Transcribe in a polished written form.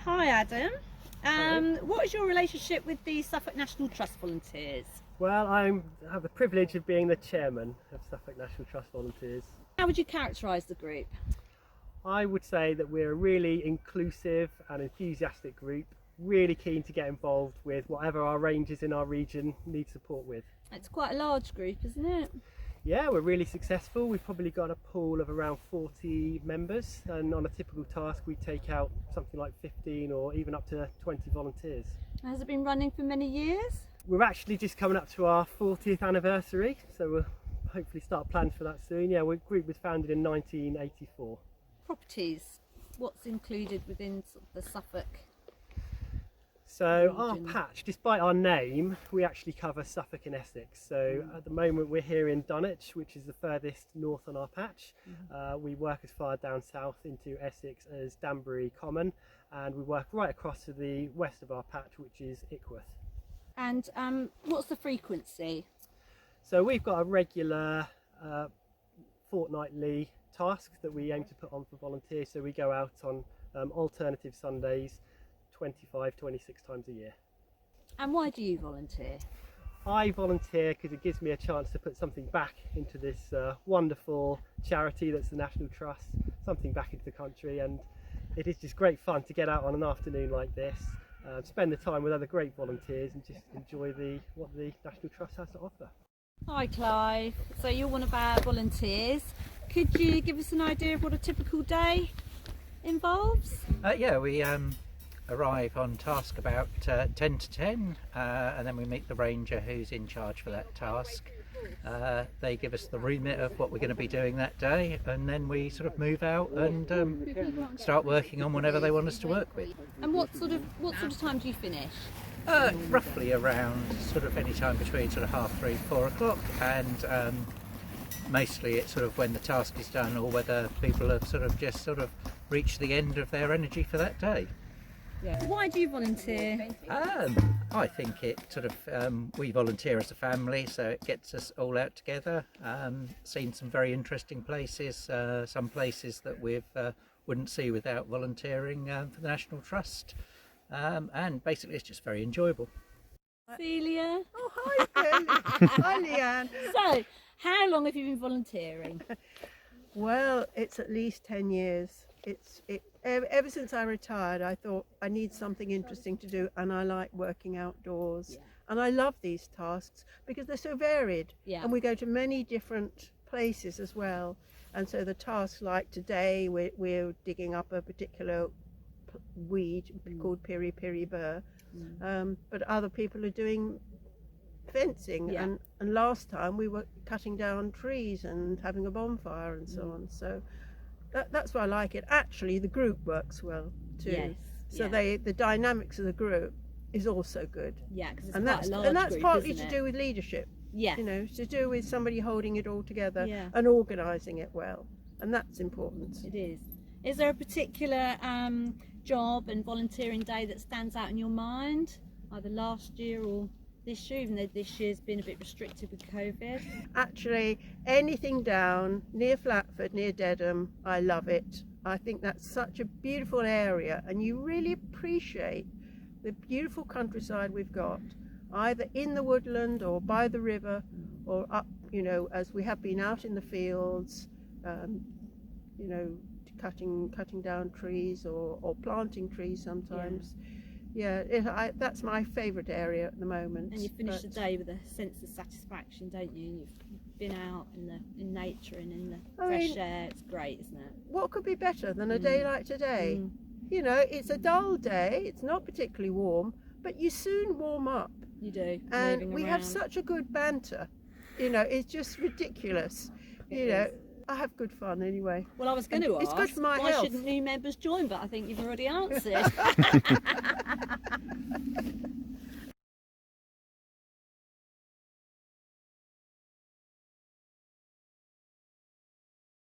Hi Adam. What is your relationship with the Suffolk National Trust Volunteers? Well, I have the privilege of being the chairman of Suffolk National Trust Volunteers. How would you characterise the group? I would say that we're a really inclusive and enthusiastic group, really keen to get involved with whatever our rangers in our region need support with. It's quite a large group, isn't it? Yeah, we're really successful. We've probably got a pool of around 40 members, and on a typical task we take out something like 15 or even up to 20 volunteers. Has it been running for many years? We're actually just coming up to our 40th anniversary, so we'll hopefully start plans for that soon. Yeah, the group was founded in 1984. Properties, what's included within the Suffolk? So our region? patch, despite our name, we actually cover Suffolk and Essex. So at the moment we're here in Dunwich, which is the furthest north on our patch. We work as far down south into Essex as Danbury Common, and we work right across to the west of our patch, which is Ickworth. And what's the frequency? So we've got a regular fortnightly task that we aim to put on for volunteers. So we go out on alternative Sundays 26 times a year. And why do you volunteer? I volunteer because it gives me a chance to put something back into this wonderful charity that's the National Trust, something back into the country, and it is just great fun to get out on an afternoon like this, spend the time with other great volunteers and just enjoy what the National Trust has to offer. Hi Clive, so you're one of our volunteers. Could you give us an idea of what a typical day involves? Yeah, we arrive on task about 10 to 10 and then we meet the ranger who's in charge for that task. They give us the remit of what we're going to be doing that day, and then we sort of move out and start working on whatever they want us to work with. And what sort of time do you finish? Roughly around sort of any time between sort of 3:30, 4 o'clock, and mostly it's sort of when the task is done or whether people have sort of reached the end of their energy for that day. Yeah. Why do you volunteer? I think it sort of, we volunteer as a family, so it gets us all out together, seen some very interesting places, some places that we wouldn't see without volunteering for the National Trust, and basically it's just very enjoyable. Celia? Oh, hi, Ben. Hi, Leanne. So, how long have you been volunteering? Well, it's at least 10 years. Ever since I retired, I thought I need something interesting to do, and I like working outdoors. Yeah. And I love these tasks because they're so varied. Yeah. And we go to many different places as well. And so the tasks like today, we're digging up a particular weed called piri burr. But other people are doing fencing, Yeah. and last time we were cutting down trees and having a bonfire and so on. So that's why I like it. Actually, the group works well too. Yes. So yeah. the dynamics of the group is also good. Yeah, because it's And quite a large that's group, partly isn't to it? do with leadership. Yeah. You know, to do with somebody holding it all together Yeah. and organising it well, and that's important. It is. Is there a particular job and volunteering day that stands out in your mind, either last year or this year, even though this year's been a bit restricted with COVID? Actually, anything down near Flatford, near Dedham, I love it. I think that's such a beautiful area, and you really appreciate the beautiful countryside we've got, either in the woodland or by the river or up, you know, as we have been out in the fields, you know, cutting down trees or planting trees sometimes. Yeah, that's my favourite area at the moment. And you finish the day with a sense of satisfaction, don't you? You've been out in nature and in the fresh air. It's great, isn't it? What could be better than a day like today? You know, it's a dull day, it's not particularly warm, but you soon warm up. You do. And moving we around. have such a good banter. You know, it's just ridiculous. You know, I have good fun anyway. Well, I was going to ask, It's good for my why health. shouldn't new members join? But I think you've already answered.